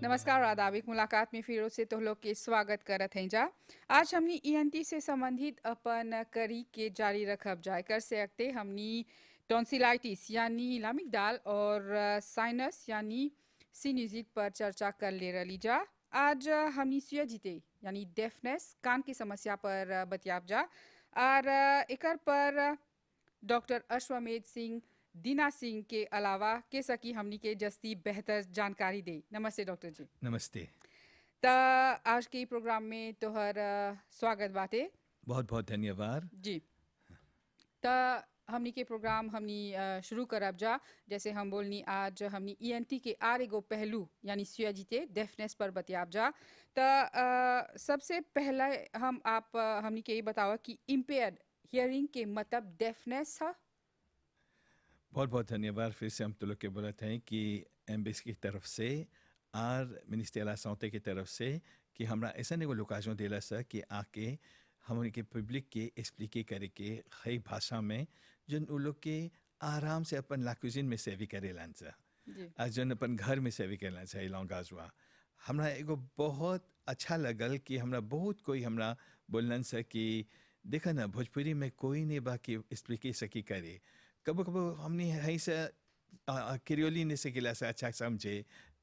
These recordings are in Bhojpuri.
नमस्कार आदाब। एक मुलाकात में फिर से तो लोग के स्वागत करत हैं जा। आज हमनी ईएनटी से संबंधित अपन करी के जारी रखब जाए कर से अगते हमनी टॉन्सिलाइटिस यानी लामिकडाल और साइनस यानी सिनुसित पर चर्चा कर ले रही जा। आज हमनी सुया जीते यानी डेफनेस कान की समस्या पर बतियाब जा और एकर पर डॉक्टर अश्वमेध सिंह दीना सिंह के अलावा के सकी हमनी के जस्ती बेहतर जानकारी दे। नमस्ते डॉक्टर जी। नमस्ते। त आज के ई प्रोग्राम में तोहर स्वागत बाटे। बहुत बहुत धन्यवाद। जी। त हमनी के प्रोग्राम हमनी शुरू करब जा। जैसे हम बोलनी आज हमनी ईएनटी के आर एगो पहलू यानी सुयाजीते डेफनेस पर बतियाब जा। त सबसे पहला हमनी के ये बतावा कि इम्पेयर्ड हियरिंग के मतलब डेफनेस है। बहुत बहुत धन्यवाद। फिर से हम तो लोग के बोलते हैं कि एम्बेस की तरफ से और मिनिस्टर ला सौते की तरफ से कि हमरा ऐसा एगो लोकाजों देला सा कि आके हमने के पब्लिक के एक्सप्लिके करे के हई भाषा में जन उ लोग के आराम से अपन लाकुजिन में सेवी करे लान सा और जन अपन घर में सेवी करना चाहिए लॉन्गाजुआ। हमरा एगो बहुत अच्छा लगल कि हमरा बहुत कोई हमरा बोलन सा कि देखा ना भोजपुरी में कोई नहीं बाकी एक्सप्लिके सकी करे। कबो कबो हमने हई से किरियोली ने से गिला से अच्छा समझे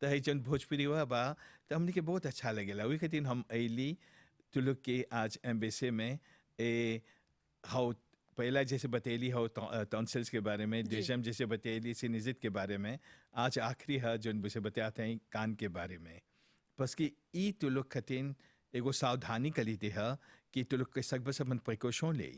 तो हई जन भोजपुरी हुआ बा तो हमने के बहुत अच्छा लगेला। वही खातिर हम अली तो लोग के आज एम्बेसे में ए हाउ पहला जैसे बतेली हाउ टॉन्सिल्स के बारे में, देशम जैसे बतेली सिनिजित के बारे में, आज आखिरी है जो उनसे बताते हैं कान के बारे में। बस कि ई तो लोग खतिन एगो सावधानी कली दे है कि तो लोग के सकबस अपन प्रिकॉशन ले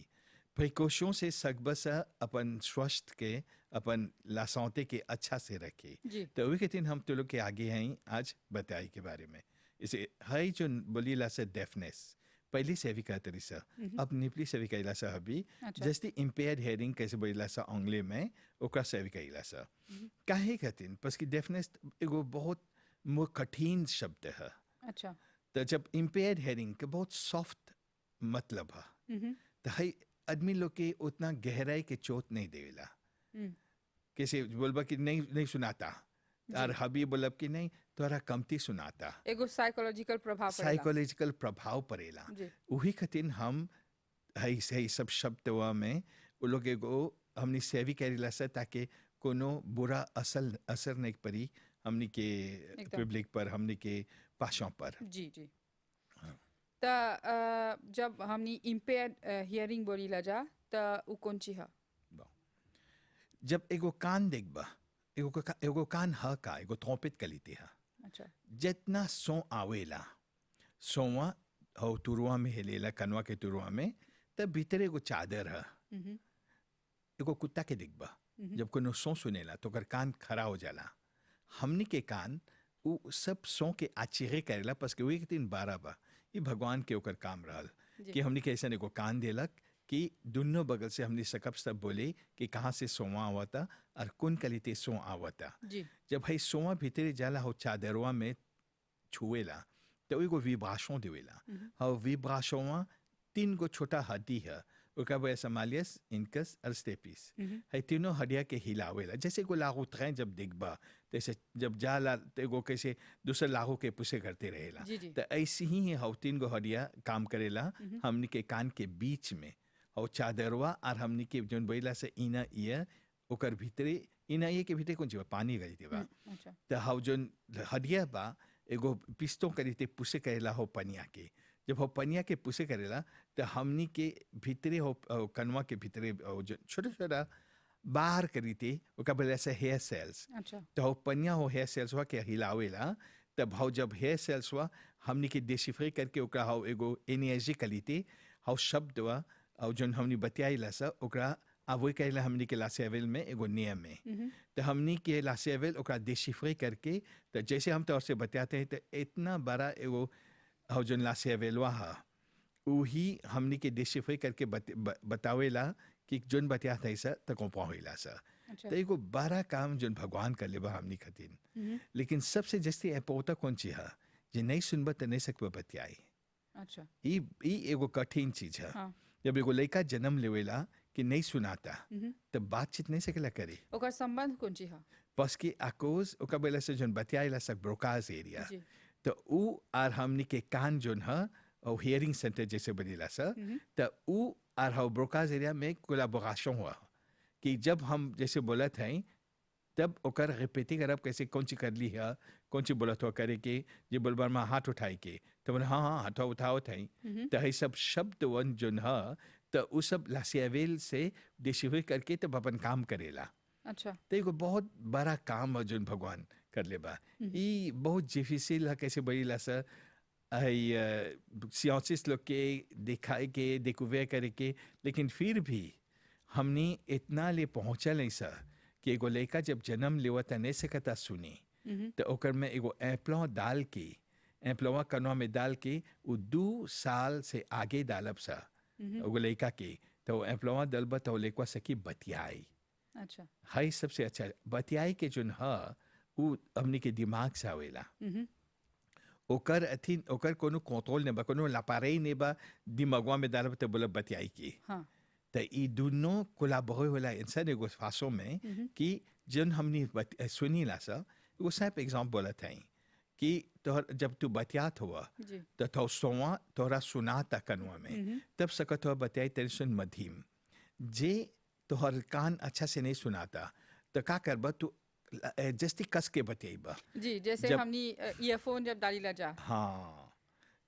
प्रिकॉशन से सकबस अपन स्वास्थ्य के अपन लासौते के अच्छा से रखे। तो वही कहते हम तो लोग के आगे हैं आज बताई के बारे में। इसे हई जो बोली ला से डेफनेस पहली से भी कहते रही सा अब निपली से भी कहला सा अभी जैसे इम्पेयर्ड हेयरिंग कैसे बोला सा अंग्ले में ओकरा से भी कहला सा काहे कहते बस कि डेफनेस एगो बहुत कठिन शब्द है। अच्छा। तो जब इम्पेयर्ड हेयरिंग के बहुत सॉफ्ट मतलब है तो हई आदमी लोग के उतना गहराई के चोट नहीं देवेला। कैसे बोलबा कि नहीं नहीं सुनाता और हबी बोलब कि नहीं तोरा कमती सुनाता। एगो साइकोलॉजिकल प्रभाव पड़ेला। वही खातिर हम हई सही सब शब्दवा में वो लोग एगो हमनी सेवी करेला से ताकि कोनो बुरा असर नहीं पड़ी हमनी के पब्लिक पर हमनी के पासों पर। जी जी। त जब हमनी इम्पेयर्ड हियरिंग बोली ला जा त उ कौन ची है? जब एगो कान देखबा एगो कान ह का एगो थोपित कलीते है। अच्छा। जितना सो आवेला सोवा हो तुरुआ में हेलेला कनवा के तुरुआ में तब भीतर एगो चादर है। एगो कुत्ता के देखबा जब कोनो सो सुनेला तो कर कान खड़ा हो जाला। हमनी के कान उ सब सो के आचिरे करेला पस के वही के दिन 12 बा ये भगवान के ओकर काम रहल कि हमनी के ऐसा एगो कान देलक कि दोनों बगल से हमने सकब सब बोले कि कहाँ से सोवा आवता और कौन कलिते सो आवता। जब भाई सोवा भीतरे जाला हो चादरवा में छुएला तो एगो विब्राशन देवेला। हाँ विब्राशन 3 गो छोटा हड्डी है ओका वैसा मालियस इनकस और स्टेपिस है तीनों हड्डिया के हिलावेला। जैसे को लागू ट्रेन जब देखबा जैसे जब जाला तो एगो कैसे दूसरे लागू के पुसे करते रहेला तो ऐसे ही हाउ 3 गो हड्डिया काम करेला हमनी के कान के बीच में और चादरवा और हमनी के जोन बैला से इना ईयर ओकर भीतरे इना ये के भीतरे कौन चीज पानी गई देवा। तो हाउ जोन हड्डिया बा एगो पिस्तों करीते पुसे करेला हो पनिया के जब हो पनिया के पुसे करेला तो हमनी के भीतरे हो कनवा के भीतरे जो छोटा छोटा बाहर करीते ओका बोले से हेयर सेल्स। तो हो पनिया हो हेयर सेल्स हुआ के हिलावेला तब हाउ जब हेयर सेल्स हुआ हमनी के डिसिफ्रे करके ओकरा हाउ एगो एनर्जी कलीते हाउ शब्द हुआ और जो हमने बतियाला सा ओकरा वही कहेला हमनी के लासेवेल में एगो नियम में तो हमनी के लासेवेल ओकरा डिसिफ्रे करके तो जैसे हम तौर से बतियाते हैं तो इतना बड़ा एगो और जो लासेवेलवा है वही हमनी के डिसिफ्रे करके बतावेला कि जोन बतियाता है सा तो कौन पहुँचेला सा। तो एगो बड़ा काम जो भगवान कर लेबा हमनी खातिर। लेकिन सबसे जस्ती एपोता कौन ची है जो नहीं सुनबा तो नहीं सकबा बतियाई। अच्छा। ई एगो कठिन चीज है। जब एगो लड़का जन्म लेवेला कि नहीं सुनाता तो बातचीत नहीं सकेला करे ओकर संबंध कौन ची हा बस कि आकोज ओका बेला से जोन बतियाइला सक ब्रोकाज एरिया जी तो ऊ आर हमनी के कान जोन ह और हियरिंग सेंटर जैसे बनीला सा तो ऊ आर हाउ ब्रोकाज एरिया में कोलाबोरेशन हुआ कि जब हम जैसे बोलत हैं तब ओकर रिपीटी करब कैसे कौन सी कर ली है कौन सी बोलत हो करे के जे बोलबार में हाथ उठाई के तो बोले हाँ हाँ हाथ उठाओ थे तो है सब शब्द वन जोन है तो उ सब लासियावेल से डिशिफर करके तब अपन काम करेला अच्छा तो एगो बहुत बड़ा काम है जोन भगवान कर ले बा ई बहुत डिफिसिल है कैसे बड़ीला सर साइंटिस्ट लोग के दिखाए के डिकोवर करे के लेकिन फिर भी हमने इतना ले पहुँचल नहीं सर कि एगो लड़का जब जन्म लेवता नहीं सकता सुनी तो ओकर में एगो एम्प्लॉ डाल के एम्प्लॉवा कनवा में डाल के वो 2 साल से आगे डालब सा एगो लड़का के तो एम्प्लॉवा डलबा तो लड़का सकी बतियाई अच्छा हाई सबसे अच्छा बतियाई के जोन ह उ हमनी के दिमाग से आवेला ओकर अथी ओकर कोनो कंट्रोल ने बा कोनो लापारई ने बा दिमागवा में डालब तो बोलब बतियाई की हाँ तो ई दोनों कोलाबोरे होला इंसान एगो फासों में कि जन हमनी सुनी ला सा एगो सिर्फ एग्जाम्पल बोलत हैं कि तोहर जब तू बतियात हुआ जी तो थो सोवा तोहरा सुनाता कनवा में तब सकत हुआ बतियाई तेरे सुन मध्यम जे तोहर कान अच्छा से नहीं सुनाता तो का करबा तू जस्ती कस के बतियाईबा जी जैसे जब- हमनी ईयरफोन जब डाली ला जा हाँ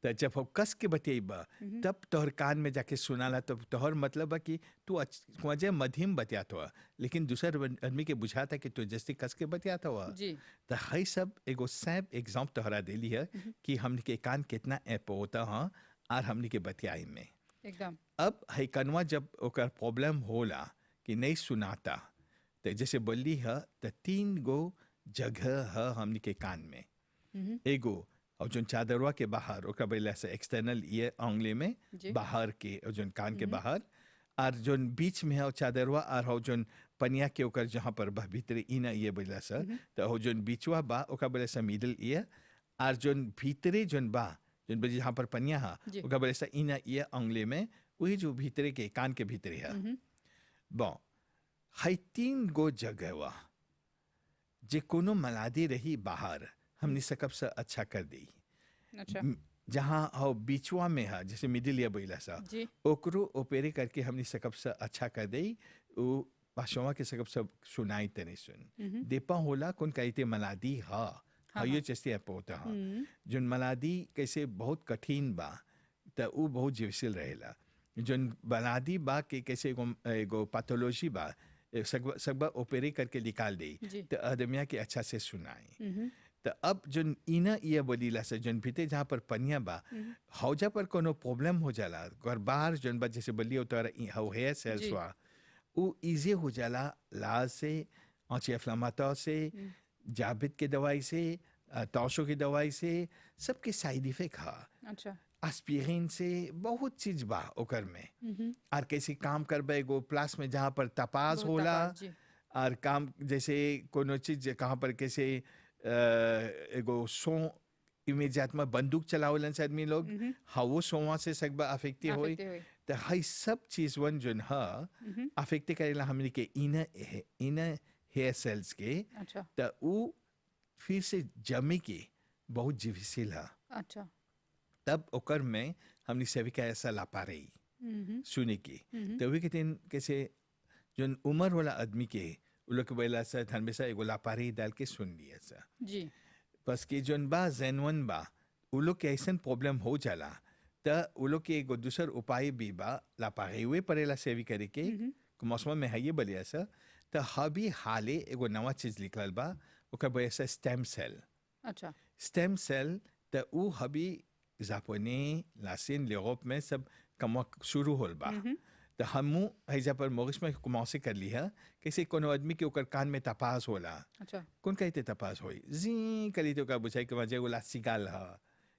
तो जब हम कस के बतियाईबा तब तोहर कान में जाके सुनाला तो तोहर मतलब है कि तू मजे मध्यम बतियात हुआ लेकिन दूसर आदमी के बुझाता कि तू जस्ती कस के बतियाता हुआ जी तो हई सब एगो सैप एग्जाम तोहरा देली है कि हमने के कान कितना ऐप होता हाँ और हमने के बतियाई में एकदम अब हई कनवा जब ओकर प्रॉब्लम होला कि नहीं सुनाता तो जैसे बोली है तो 3 गो जगह है हमने के कान में एगो और जोन चादरवा के बाहर ओकर बोला से एक्सटर्नल ईयर आंगले में जी। बाहर के और जोन कान के बाहर और जोन बीच में है चादरवा और हो जोन पनिया के ओकर जहाँ पर भीतरे इना ये बोला सा तो हो जोन बीचवा बा ओकर बोला सा मिडल ईयर और जोन भीतरे जोन बा जोन बजे जहाँ पर पनिया है जी। ओकर बोला सा इना ईयर आंगले में वही जो भीतरे के कान के भीतरे है bon हई 3 गो जगह वा जे कोनो मलादी रही बाहर हमने सकब से अच्छा कर दी अच्छा जहाँ हो बीचवा में है जैसे मिडिल या बैला सा जी ओकरो ओपेरे करके हमने सकब से अच्छा कर दी वो भाषावा के सकब से सुनाई तने सुन देपा होला कौन कहते मलादी हा हयो चस्ती होता हा जोन मलादी कैसे बहुत कठिन बा तो वो बहुत जीवशील रहेला जोन मलादी बा के कैसे एगो पैथोलॉजी बा सब ओपेरे करके निकाल दे जी। तो आदमिया के अच्छा से सुनाई तो अब जोन इना ये बोलीला से जोन भीते जहाँ पर पनिया बा हौजा पर कोनो प्रॉब्लम हो जाला और बाहर जोन बा जैसे बोली हो तो हेयर सेल्स जी। हुआ वो इजी हो जाला लाज से आँची अफ्लामाता से जाबित के दवाई से तौशों की दवाई से सबके साइड इफेक्ट हा अच्छा एस्पिरिन से बहुत चीज बा ओकर में और कैसे काम करबे एगो प्लास में जहाँ पर तपास बहुत होला तपास, जी। और काम जैसे कोनो चीज कहाँ पर कैसे एगो सो इमेजिएट में बंदूक चलावलन से आदमी लोग हवो सोवा से सकबा अफेक्टे होई Affecté, oui. तो हई सब चीज वन जोन हा अफेक्टे करेला हमने के इन हेयर सेल्स के अच्छा तो उ फिर से जमे के बहुत डिफिसिल है अच्छा तब ओकर में हमने सभी का ऐसा लापा रही सुने की तो वे कहते हैं कैसे जो उम्र वाला आदमी के उ लोग के बोला सा हमेशा एगो लापा रही डाल के सुन लिया सा जी बस के जोन बा जेनवन बा उ लोग के ऐसा प्रॉब्लम हो जाला तो उ लोग के एगो दूसर उपाय भी बा लापा रही हुए पड़ेला सेवी करे के मौसम में है ये बलिया सा तो हबी हाले एगो नवा चीज निकलल बा ओकर बोला सा स्टेम सेल अच्छा स्टेम सेल तो उ हबी जापानी लासिन यूरोप में सब कम शुरू होल बा तो हमू हैजा पर मोरिस में कुमासे कर ली है कैसे कोनो आदमी के ओकर कान में तपास होला अच्छा कौन कहते तपास होई जी कली तो का बुझाई के माजे एगो लासिगाल है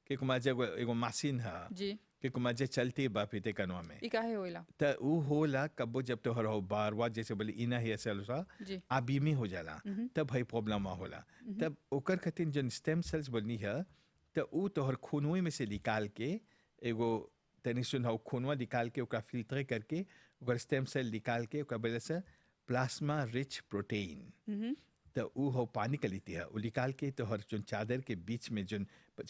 के कुमाजे एगो मासिन है जी के कुमाजे चलती बा पीते कनवा में ई काहे होइला तो उ होला कबो जब तो हर हो बारवा जैसे बोले इना ही सेल सा जी आबी में हो जाला तब भाई प्रॉब्लम होला तब ओकर खातिर जन स्टेम सेल्स बननी है तो उ तोहर खूनवे में से निकाल के एगो तनी सुन हो खूनवा निकाल के ओकरा फिल्टर करके ओकर स्टेम सेल निकाल के ओकर वजह से प्लाज्मा रिच प्रोटीन तो ऊ हो पानी के लेती है वो निकाल के तो हर जोन चादर के बीच में जोन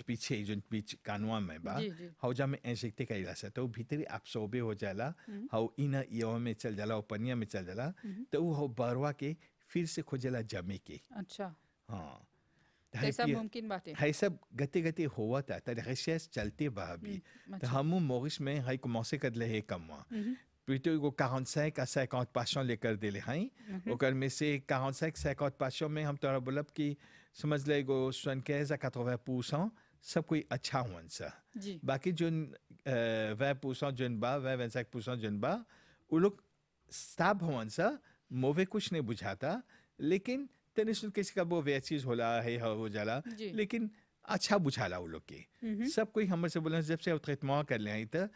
पीछे जोन बीच कानवा में बा जी, जी। हौजा में इंजेक्ट करेला से तो भीतरी एब्सॉर्बे हो जाला हाउ इना ईवा में चल जाला और पनिया में चल जाला तो ऊ हो बरवा के फिर से खोजेला जमे के अच्छा, हाँ तो ये सब मुमकिन बाटे। है सब गति गति हुआ था तो रिसर्च चलते बा अभी तो अच्छा। हम मोरिस में है commencé कर ले है कमवा plutôt एगो 45 à 50 patients लेकर देले हैं ओकर में से 45 50 patients में हम तोरा बोलब कि समझ ले एगो 75 à 80% सब कोई अच्छा हुन सा जी। बाकी जोन 20% जोन बा 25% जोन बा वो लोग स्टाफ हुन सा मोवे कुछ नहीं बुझाता लेकिन तने सुन किसी का वो वे चीज होला है हो जाला जी। लेकिन अच्छा बुझाला वो लोग के सब कोई हमर से बोला जब से ट्रीटमेंट कर ले आई तो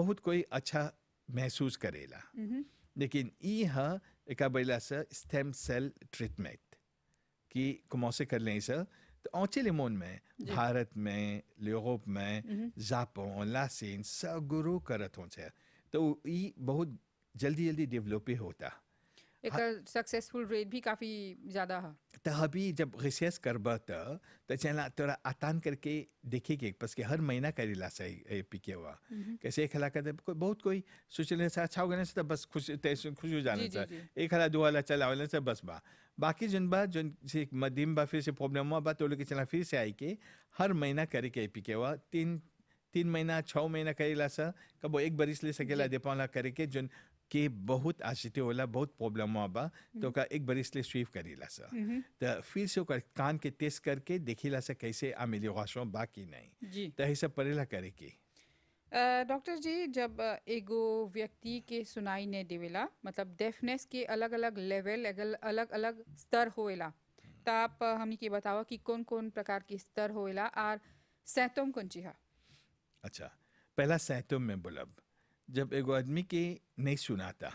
बहुत कोई अच्छा महसूस करेला लेकिन ई हा एक बैला से स्टेम सेल ट्रीटमेंट कि commencé कर ले सर तो औचे लेमोन में भारत में यूरोप में जापान लासिन सब गुरु करत हों से तो ई बहुत जल्दी जल्दी डेवलप होता एक सक्सेसफुल रेट भी काफी ज्यादा है। तो अभी जब रिसर्च करबा तो चला तोरा आतान करके देखेगे बस के हर महीना करेला सही पिके हुआ कैसे एक हला कर बहुत कोई सोचले से अच्छा हो गया तो बस खुश खुश हो जाने जी, से जी। एक हला दो हला चला वाले से बस बा बाकी जन बा जन से मध्यम बा फिर से प्रॉब्लम हुआ बा तो लोग चला फिर से आई के हर महीना करे के पिके हुआ तीन महीना 6 महीना करेला सा कबो एक बरिस ले सकेला दे पाला करे के जन के बहुत आशिते होला बहुत प्रॉब्लम हुआ बा तो का एक बरिस ले स्वीप करेला सा तो फिर से ओकर कान के टेस्ट करके देखिला सा कैसे अमेलियोरेशन बाकी नहीं जी। तो ऐसा परेला करे के डॉक्टर जी जब एगो व्यक्ति के सुनाई नहीं देवेला मतलब डेफनेस के अलग अलग लेवल अलग अलग स्तर होएला तो आप हमनी के बतावा कि कौन कौन प्रकार के स्तर होएला और सैतोम कौन ची है। अच्छा पहला सैतुम में बोलब जब एगो आदमी के नहीं सुनाता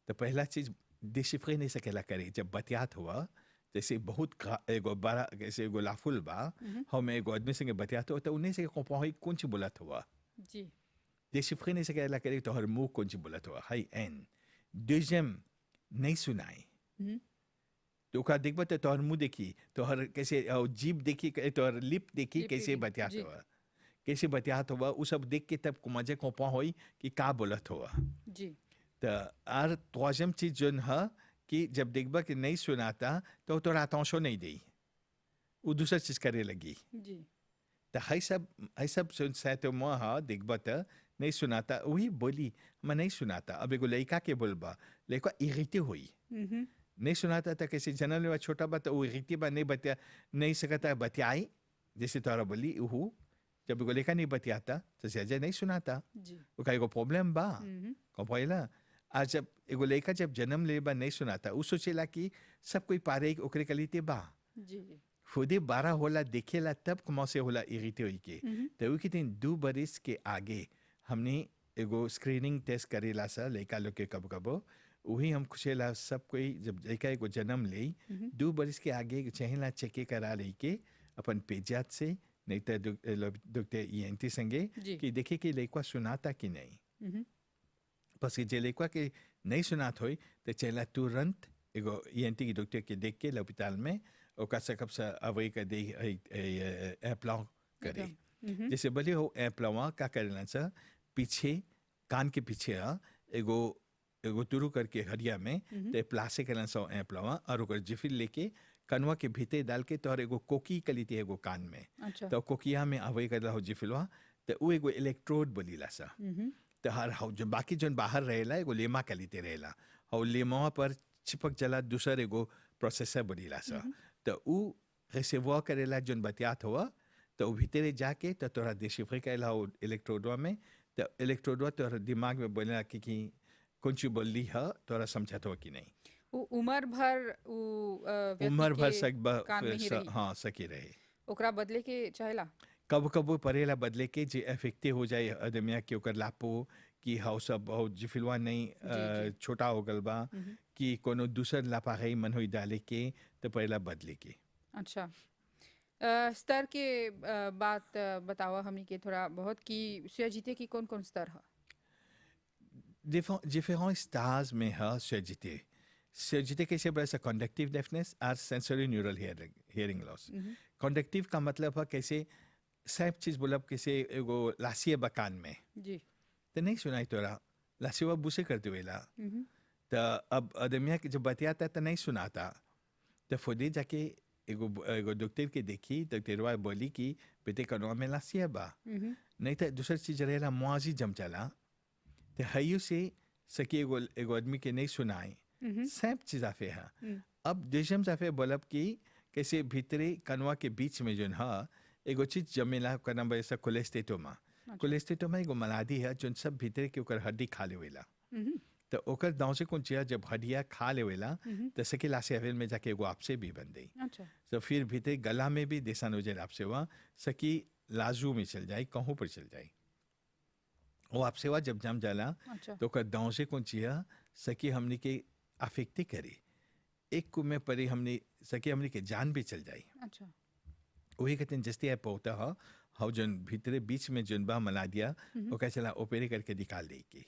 तो पहला चीज डिसिफ्रे नहीं सकेला करे जब बतियात हुआ जैसे बहुत एगो बड़ा जैसे एगो लाफुल बा हम एगो आदमी संगे बतियात हो तो उन्हें से कौन कौन ची बोलत हुआ जी। डिसिफ्रे नहीं सकेला करे तो हर मुंह कौन ची बोलत हुआ हाई एन deuxième नहीं सुनाई तो का देखबा तो तोहर मुंह देखी तोहर कैसे जीभ देखी तोहर लिप देखी लिप कैसे देखी, बतियात जी। हुआ कैसे बतियात हुआ वो सब देख के तब मजे को होई कि का बोलत हुआ जी। तो और troisième चीज जोन है कि जब देखबा कि नहीं सुनाता तो तोरा अटेंशन नहीं दी वो दूसरा चीज करे लगी जी। तो है सब सुनता तो मैं हाँ देखबा तो नहीं सुनाता वही बोली मैं नहीं सुनाता अब एगो लड़का के बोलबा लड़का इरिटे हुई नहीं सुनाता था कैसे जनरल में छोटा बा तो वो इरिटे बा नहीं बतिया नहीं सकता बतियाई जैसे तोरा बोली वो जब एगो लड़का नहीं बतियाता तो सहजे नहीं सुनाता जी। वो का एगो प्रॉब्लम बा कौन पहिला आज जब एगो लड़का जब जन्म ले बा नहीं सुनाता वो सोचेला कि सब कोई पारे ओकरे कलीते बा जी। खुदे 12 होला देखेला तब कौन से होला इरिटे हुई के तो वो कितने 2 बरिस के आगे हमने एगो स्क्रीनिंग टेस्ट करेला सा लड़का लोग के कब कबो वही हम खुशेला सब कोई जब लड़का एगो जन्म ले 2 बरिस के आगे चहेला चेके करा लेके अपन पेजात से नहीं तो डॉक्टर ईएनटी संगे जी। कि देखे कि लड़का सुनाता कि नहीं बस ये जे लड़का के नहीं सुनात होई तो चला तुरंत एगो ईएनटी की डॉक्टर के देख के अस्पताल में ओका सकब से अवई का दे एप्लाउ करे जैसे बोले हो एप्लावा का करेला सा पीछे कान के पीछे एगो एगो तुरु करके हरिया में ते प्लासे करेला सा एप्लावा और ओकर जिफिल लेके कनवा के भीतर डाल के तोहर एगो कोकी कलीती एगो कान में अच्छा। तो कोकिया में अवई करला हो जिफिलवा तो वो एगो इलेक्ट्रोड बोलीला सा तो हर हाउ जो बाकी जो बाहर रहेला एगो लेमा कलीते रहेला और लेमा पर चिपक जला दूसर एगो प्रोसेसर बोलीला सा तो वो रिसीवर करेला जोन बतियात हुआ तो वो भीतरे जाके तो तोरा डिसिफ्रे करेला हो इलेक्ट्रोडवा में तो इलेक्ट्रोडवा तोहर दिमाग में बोलेला कि कौन सी बोली है तोरा समझत हो कि नहीं उम्र भर व्यक्ति उम्र भर के कान में ही रही हाँ सकी रहे ओकरा बदले के चाहेला कब कब परेला बदले के जे इफेक्टिव हो जाए आदमिया के ओकर लापो कि हाउ सब हाउ जिफिलवा नहीं छोटा हो गल बा कि कोनो दूसर लापाही मन होई डाले के तो परेला बदले के अच्छा। स्तर के बात बतावा हमनी के थोड़ा बहुत कि सुया जीते की कौन कौन स्तर है। différents stades में है सर्जिटे सर्जिटे कैसे बड़ा सा कंडक्टिव डेफनेस और sensory neural hearing loss conductive का मतलब है कैसे सब चीज बोलब कैसे एगो लासिया बकान में जी तो नहीं सुनाई तोरा लासिया बुसे करते हुए ला तो अब आदमिया के जब बतियाता तो नहीं सुनाता तो फुदे जाके एगो एगो डॉक्टर के देखी डॉक्टरवा बोली कि बेटे कनवा में लासिया बा नहीं तो दूसरी चीज रहेला मुआजी जम चला तो हयू से सकी एगो एगो आदमी के नहीं सुनाई सब चीज आफे है अब देशम साफे बोलब कि कैसे भीतरे कनवा के बीच में जोन है एगो चीज जमेला का नाम ऐसा कोलेस्टेटोमा कोलेस्टेटोमा एगो मलादी है जोन सब भीतरे के ओकर हड्डी खा लेवेला तो ओकर दाव से कौन चिया जब हड्डिया खा लेवेला तो सके लासे अवेल में जाके एगो आपसे भी बन गई अच्छा तो फिर भीतरे गला में भी देसान हो जाए आपसे हुआ सकी लाजू में चल जाए कहूँ पर चल जाए वो आपसे हुआ जब जम जाला अच्छा तो ओकर दाव से कौन चिया सकी हमने के अफेक्टी करे एक कुएं परी हमने सके हमने के जान भी चल जाए अच्छा वही कहते हैं जस्ती है पौता हो हाउ जोन भीतरे बीच में जोन बा मला दिया वो कह चला ओपेरे करके निकाल देगी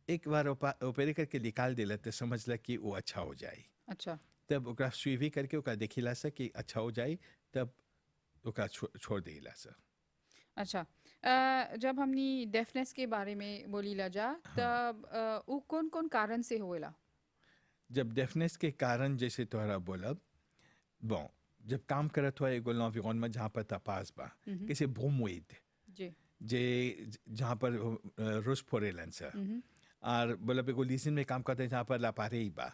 एक बार ओपेरे करके निकाल देला तो समझ ला कि वो अच्छा हो जाए अच्छा तब ओकरा सुईवी करके ओकरा देखिला सा कि अच्छा हो जाए तब ओकरा छोड़ देला सा अच्छा जब हमनी डेफनेस के बारे में बोली ला जा तब उ कौन कौन कारण से होएला जब डेफनेस के कारण जैसे तोहरा बोलब bon जब काम करत हुआ एगो लॉन्विगॉन में जहाँ पर तपास बा किसी भूमवेद जी जे जहाँ पर रोज फोरेलन सा और बोलब एगो लीजिन में काम करते हैं जहाँ पर लापारे ही बा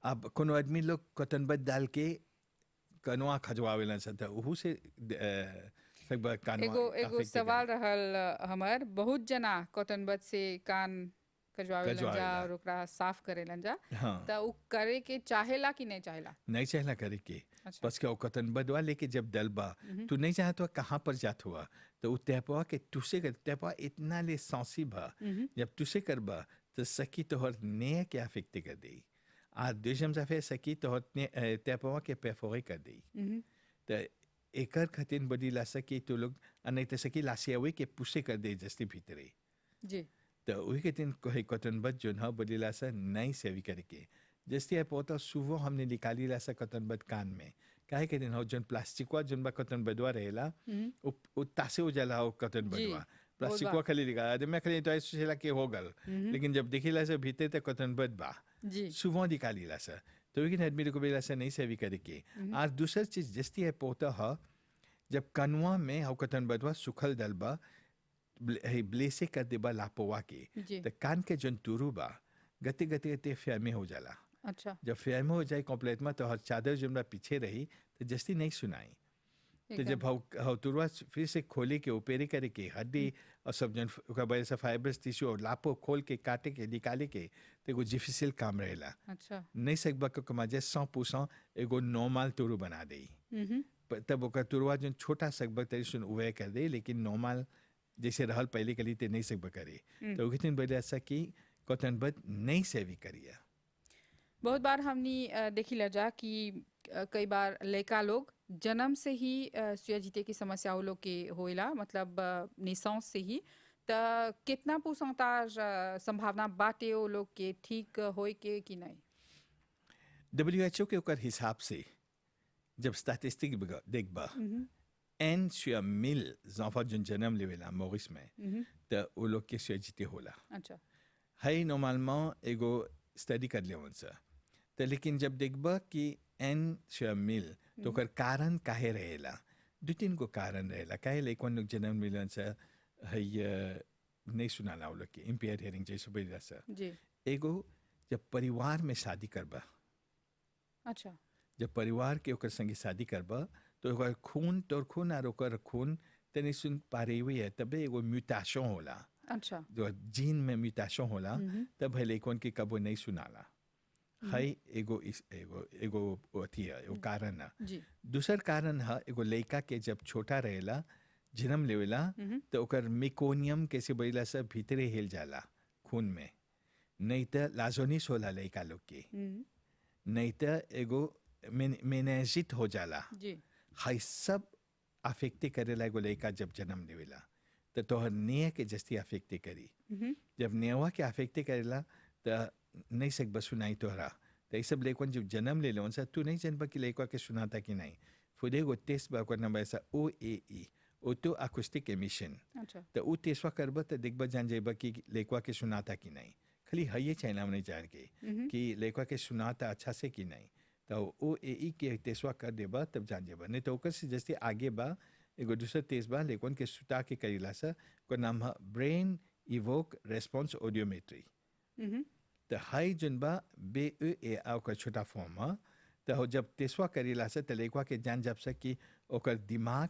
अब कोनो आदमी लोग कतनबद डाल के कनवा खजवावेलन सा तो उहू से सब कानवा एगो एगो affect सवाल रहल हमर बहुत जना कॉटनबद से कान कजवावेलन जा कजवावेला। और ओकरा साफ करेलन जा हाँ त उ करे के चाहेला कि नहीं चाहेला नहीं चाहला करे के अच्छा बस क्या कतन बदवा लेके जब डलबा तू नहीं चाहत हुआ कहाँ पर जात हुआ तो वो तैपवा के तुसे कर तैपवा इतना ले सांसी भा जब तुसे करबा तो सकी तोहर ने के अफेक्ट कर दे आ देशम साफे सकी तोहर ने तैपवा के पेफोरे कर दे तो एकर खतिन बदी ला सकी तो लोग नहीं तो सकी लासियावे के पुसे कर दे जस्ती भीतरे जी तो वही के दिन कोई कॉटन बद जो ना बदी ला सा नहीं सेवी करके जैसे है पोता सुबह हमने निकाली ला सा कॉटन बद कान में काहे के दिन हो जन प्लास्टिक वा जन बा कॉटन बदवा रहेला उ तासे हो जाला हो कॉटन जी, बदवा प्लास्टिक वा खाली लगा आदमी मैं खाली तो ऐसे चला के हो गल लेकिन जब देखी ला सा भीतर तक कॉटन बद बा जी सुबह निकाली ला सा तो लेकिन आदमी को बेला सा नहीं सेवी करके और दूसरी चीज जस्ती है पोता है जब कनवा में हो कॉटन बदवा सुखल दलबा ब्लेसे कर देबा लापोवा के जी तो कान के जन तुरु बा गते गते गते फेमे हो जाला अच्छा जब फेमे हो जाए कॉम्प्लेट में तो हर चादर जुमला पीछे रही तो जस्ती नहीं सुनाई तो जब तुरुआ फिर से खोले के ओपेरे करे के हड्डी और सब जन ओकरा वजह से फाइबरस टिश्यू और लापो खोल के काटे के निकाले के तो एगो डिफिसिल काम रहेला अच्छा नहीं सकबा के कमाजे 100% एगो नॉर्मल तुरु बना दे तब ओकर तुरुआ जन छोटा सकबा तरी सुन उहे कर दे लेकिन नॉर्मल जैसे रहल पहले के लिए ते नहीं सकबा करे तो उगितिन बदे ऐसा कि कॉटन बद नहीं सेवी करिया बहुत बार हमनी देखी ला जा कि कई बार लड़का लोग जन्म से ही सुयाजीते की समस्या वो लोग के होइला मतलब निसंस से ही त कितना परसेंटेज संभावना बाटे वो लोग के ठीक होए के कि नहीं WHO के ओकर हिसाब से जब स्टैटिस्टिक देखबा एन sur 1000 enfants जन जन्म लेवेला मॉरिस में तो वो लोग के सुयाजीते होला अच्छा है नॉर्मलमें एगो स्टडी कर लेवन सा तो लेकिन जब देखबा कि एन sur 1000 तो ओकर कारण काहे रहेला दो तीन गो कारण रहेला काहे लइकन लोग जन्म मिलन सा है नहीं सुनाला वो लोग के इम्पेयर हियरिंग जैसे बोला सा जी एगो जब परिवार में शादी करबा अच्छा जब परिवार के ओकर संगे शादी करबा तो ओकर खून तोर खून और ओकर खून तनी सुन पारे हुई है तबे एगो म्यूटेशन होला अच्छा जो जीन में म्यूटेशन होला तब है लइकन के कबो नहीं सुनाला है एगो एगो एगो अथी है एगो कारण है जी दूसर कारण है एगो लइका के जब छोटा रहेला जन्म लेवेला तो ओकर मेकोनियम कैसे बोला सब भीतरे हिल जाला खून में नहीं तो लाजोनिस होला लइका लोग के नहीं तो एगो मेनेजिट हो जाला जी हाई सब अफेक्टे करेला एगो लइका जब जन्म लेवेला तो तोहर नेह के जस्ती अफेक्टे करी। जब नेवा के अफेक्टे करेला तो नहीं सकब सुनाई तोहरा। तो ये सब लेकन जब जन्म ले लो तू नहीं जानबा कि लेकवा के सुनाता कि नहीं। फिर एगो टेस्ट बा ओकर नाम ऐसा OAE, ऑटो अकॉस्टिक एमिशन। अच्छा तो वो टेस्टवा करब तो देखब जान जाइबा कि लेकवा के सुनाता कि नहीं। खाली हइये चाइना में नहीं जान के कि लेकवा के सुनाता अच्छा से कि नहीं। तो OAE के टेस्टवा कर देबा तब जान जाइबा। नहीं तो ओकर से जैसे आगे बा एगो दूसरा टेस्ट बा लेकन के सुता के करीला सा ओकर नाम है ब्रेन इवोक रेस्पॉन्स ऑडियोमेट्री। तो हाई जन बा BEA ओकर छोटा फॉर्म है। तो जब टेस्टवा करीला सा तो लेकवा के जान जब से कि ओकर दिमाग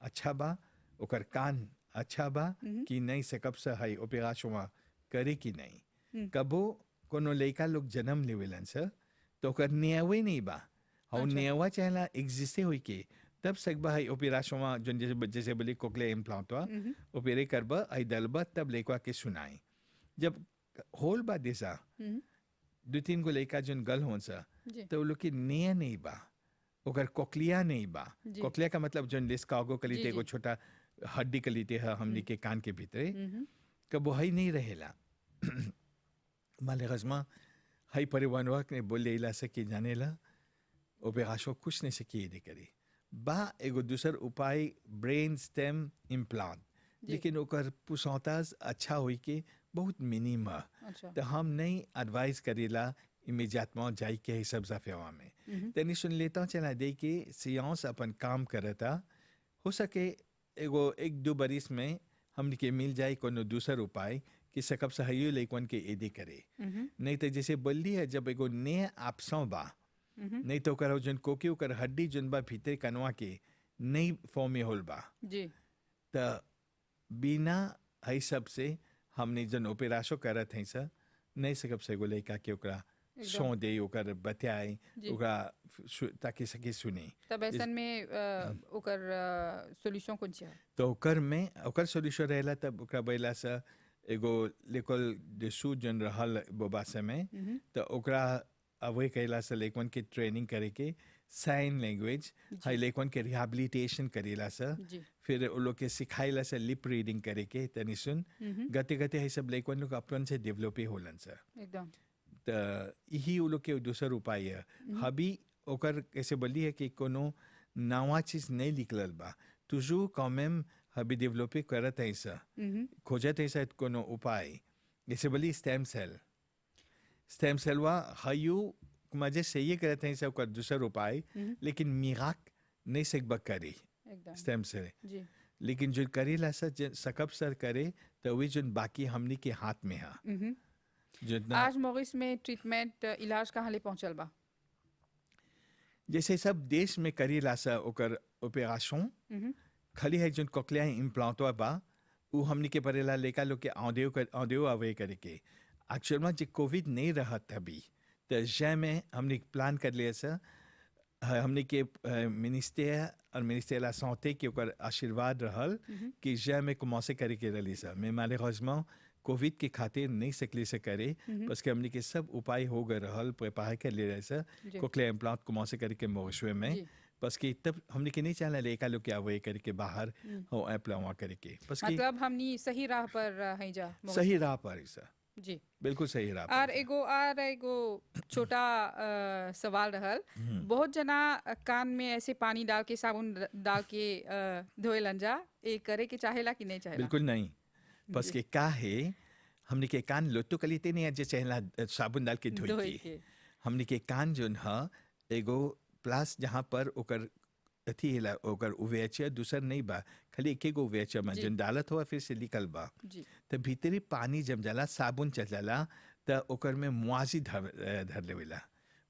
अच्छा बा, ओकर कान अच्छा बा कि नहीं से कब से हाई ऑपरेशन करे कि नहीं। कबो कोनो लड़का लोग जन्म लेवेलन से तो ओकर नेवे नहीं बा। हाउ नेवा चाहेला एग्जिस्ट होई के तब सकबा हाई ऑपरेशन जन जैसे बोली कोक्लियर इम्प्लांट वा ऑपरे करबा आई दलबा तब लेकवा के सुनाई। जब होल बा देसा 2-3 गो लड़का जन गल होन सा तो वो लोग की नेह नहीं बा, ओकर कोक्लिया नहीं बा। कोक्लिया का मतलब जन लिस्कागो कलीते एगो छोटा हड्डी कलीते है हमनी के कान के भीतरे कब वही नहीं रहेला। माले गजमा हाई परिवारवा ने बोले इला से कि जानेला ऑपरेशन कुछ नहीं से किए दे करे बा एगो दूसर उपाय ब्रेन स्टेम इम्प्लांट, लेकिन ओकर पुसौताज अच्छा होई के बहुत मिनिम है। तो हम नहीं एडवाइस करेला इमीडिएटमेंट जाई के ही सब जफेवा में तनी सुन लेता चला दे के सियांस अपन काम करता हो सके एगो 1-2 बरिस में हमने के मिल जाए कोनो दूसर उपाय कि सकब सहियो लेकन के एदे करे। नहीं तो जैसे बोली है जब एगो ने आपसों बा नहीं तो करो जन कोकी ओकर हड्डी जन बा भीतर कनवा के नहीं फॉर्म में होल बा जी। तो बिना हई सब से हमने जन ऑपरेशन करत हैं सर नहीं सकब से एगो लड़का के ओकरा सो दे ओकर बतियाए ओकरा ताकि सके सुनी। तब ऐसन में ओकर सॉल्यूशन कौन सी है? तो ओकर में ओकर सॉल्यूशन रहेला तब ओकरा बैला से एगो लेकल देसू जन रहल बोबा समय तो ओकरा अवे कैला से लेकन के ट्रेनिंग करे के साइन लैंग्वेज हाई लेकन के रिहैबिलिटेशन करेला से फिर वो लोग के सिखाइला से लिप रीडिंग करे के तनी सुन गते गते है सब लेकन लोग अपन से डेवलप ही होलन सर एकदम। तो यही वो लोग के दूसर उपाय है। हबी ओकर कैसे बोली है कि कोनो नवा चीज नहीं निकलल बा तुझू कॉमेम हबी डेवलप करत है ऐसा खोजत ऐसा कोनो उपाय जैसे बोली स्टेम सेल वा हयू मजे से ये करते हैं सब कर दूसर उपाय लेकिन मिराक नहीं सकबा करे स्टेम सेल लेकिन जो करेला सकब सर करे तो वही जो बाकी हमनी के हाथ में है। आज मॉरिस में ट्रीटमेंट इलाज कहाँ ले पहुंचल बा? जैसे सब देश में करेला सा ओकर ऑपरेशन खाली है जो कोक्लियर इम्प्लांट बा वो हमनी के परेला लेका लोग के आंदेव आवे करे के एक्चुअल में जो कोविड नहीं रहा अभी तो जै में हमने प्लान कर लिया सर हमने के मिनिस्टर ला सौते के ओकर आशीर्वाद रहल कि जै में कमौसे करे के रही सर मैं माले हजमा कोविड के खातिर नहीं सकली से करे बस के हमने के सब उपाय हो गए रहल प्रिपेयर कर ले रहे सर कोक्लियर इम्प्लांट कमौसे करे के मॉरिशस में बस कि तब हमने के नहीं चाहना लेका लोग क्या वे करके बाहर हो अप्लाई करके बस मतलब हमनी सही राह पर हैं जा सही राह पर सर जी बिल्कुल सही रहा। और एगो छोटा सवाल रहल बहुत जना कान में ऐसे पानी डाल के साबुन डाल के धोएलन जा ये करे के चाहेला कि नहीं चाहेला? बिल्कुल नहीं बस के का है हमने के कान लोटो कलीते नहीं जे चाहेला साबुन डाल के धोई के हमने के कान जोन है एगो प्लस जहाँ पर ओकर अथी हिला ओकर उवेचा दूसर नहीं बा खाली एक एगो उवेचा में जन डालत हुआ फिर से निकल बा तो भीतरी पानी जम जाला साबुन चल जाला तो ओकर में मुआजी धर लेवेला।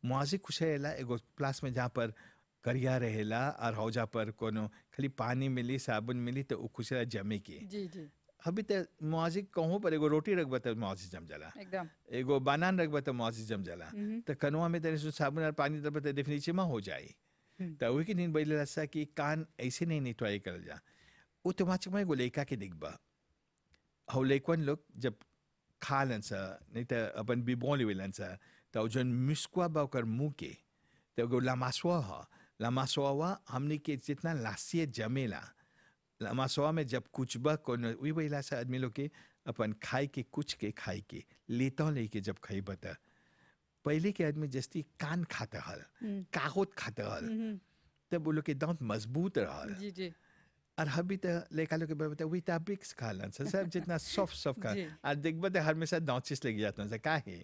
मुआजी कुछ रहेला एगो प्लास में जहाँ पर करिया रहेला और हौजा पर कोनो खाली पानी मिली साबुन मिली तो कुछ जमे के अभी तो मुआजी कहूँ पर एगो रोटी रखबा तो मुआजी जम जाला एकदम एगो बनान रखबा तो मुआजी जम जाला तो कनुआ में तेरे साबुन और पानी दबा तो डेफिनेटली में हो जाए तो वही के दिन बैले रसा कि कान ऐसे नहीं निटवाई कर जा वो तो माचक में गोलेका के दिखबा हौ लेकवन लोग जब खा लन सा नहीं तो अपन बिबों लेवेलन सा तो जन मुस्कुआ बा ओकर मुंह के तो एगो लामासवा हमने के जितना लासिय जमेला लमासवा में जब कुछ बा कोनो वही वही से आदमी लोग के अपन खाए के कुछ के खाए के लेता लेके जब खाई बता पहले के आदमी जस्ती कान खाता हल काहोत खाता हल तब वो लोग के दांत मजबूत रहल जी जी और अभी तो लड़का लोग के बता वही ताबिक्स खा लन सब जितना सॉफ्ट सॉफ्ट खा जी। और देखबा तो हमेशा दांत चिस लग जाता है का है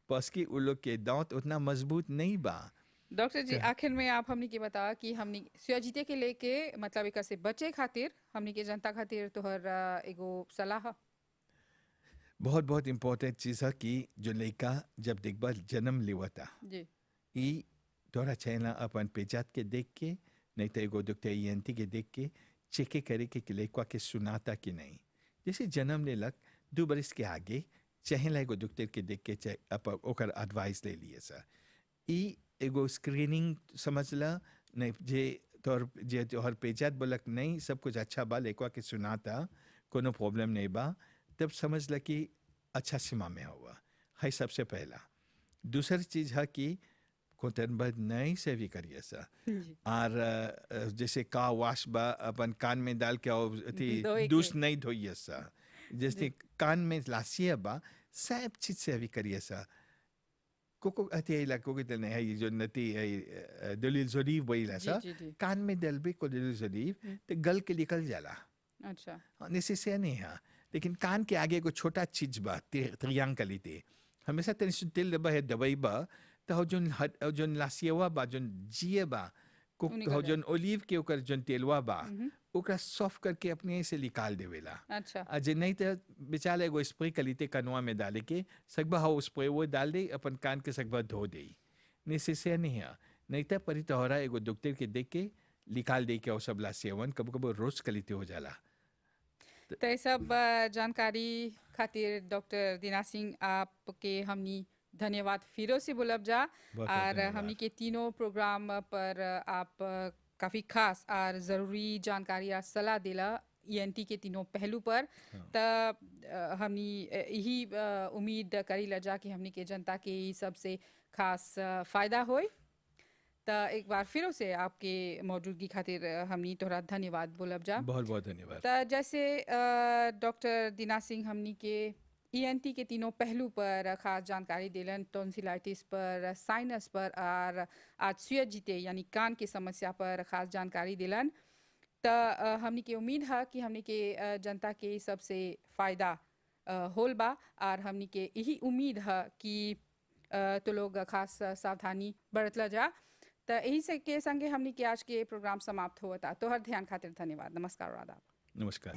बस कि वो लोग के दांत उतना मजबूत नहीं बा। डॉक्टर जी आखिर में आप हमने के बता कि हमने सुयाजीते के लेके मतलब एक से बचे खातिर हमने के जनता खातिर तोहर एगो सलाह बहुत बहुत इम्पोर्टेंट चीज़ है कि जो लड़का जब देखबा जन्म लेवता जी ई तोरा चाहेला अपन पेचात के देख के नहीं तो एगो डॉक्टर ईएनटी के देख के चेके करे के लड़का के सुनाता कि नहीं जैसे जन्म लेलक 2 बरस के आगे चाहेला एगो डॉक्टर के देख के ओकर एडवाइस ले लिए सर ई एगो स्क्रीनिंग समझला नहीं जे तोहर पेचात बोलक नहीं सब कुछ अच्छा बा लड़का के सुनाता कोनो प्रॉब्लम नहीं बा तब समझ ल कि अच्छा सीमा में हुआ है सबसे पहला। दूसरी चीज़ है कि कोतनबद नहीं से भी करिए सा और जैसे का वाश बा अपन कान में डाल के धोए दूस के। नहीं धोइए सा जैसे कान में लासिया बा सब चीज से भी करिए सा कोको अति इलाकों के नहीं है ये जो नती है दलील जरीफ वही ला सा जी, जी। कान में डलबे को दलील जरीफ तो गल के निकल जाला अच्छा नेसेसरी नहीं है लेकिन कान के आगे को छोटा चीज बा त्रियांकली थे हमेशा तेरे से तेल दबा है दवाई बा तो हो जोन लासियावा बा जोन जिए बा उ निकल हो जाए। जोन ओलिव के ओकर जोन तेलवा बा ओकरा सॉफ्ट करके अपने से निकाल देवेला अच्छा अजे नहीं तो बेचारा एगो स्प्रे कलीते कनवा में डाले के सकबा हो स्प्रे वो डाल दे अपन कान के सकबा धो दे नेसेसरी नहीं है नहीं तो परी तोहरा एगो डॉक्टर के देख के निकाल दे के और सब लासियावन कब कब रोज कलीते हो जाला। तो ये सब जानकारी खातिर डॉक्टर दीना सिंह आपके हमनी धन्यवाद फिरो से बोलब जा बहुत और धन्यवाद। हमनी के तीनों प्रोग्राम पर आप काफ़ी खास और ज़रूरी जानकारी और सलाह दिला ईएनटी के तीनों पहलू पर त हमनी यही उम्मीद करी ला जा कि हमनी के जनता के ई सबसे खास फ़ायदा होई त एक बार फिर से आपके मौजूदगी खातिर हमनी तोहरा धन्यवाद बोलब जा। बहुत बहुत धन्यवाद। त जैसे डॉक्टर दीना सिंह हमनी के ईएनटी के तीनों पहलू पर खास जानकारी दिलन टॉन्सिलाइटिस पर साइनस पर और आज सुयाजीते यानी कान की समस्या पर खास जानकारी दिलन त हमनी के उम्मीद है कि हमनी के जनता के सबसे फ़ायदा होल बा और हमनी के यही उम्मीद है कि तो लोग खास सावधानी बरतला जा त यही से के संगे हमनी के आज के प्रोग्राम समाप्त होता तो हर ध्यान खातिर धन्यवाद नमस्कार और आदाब। नमस्कार।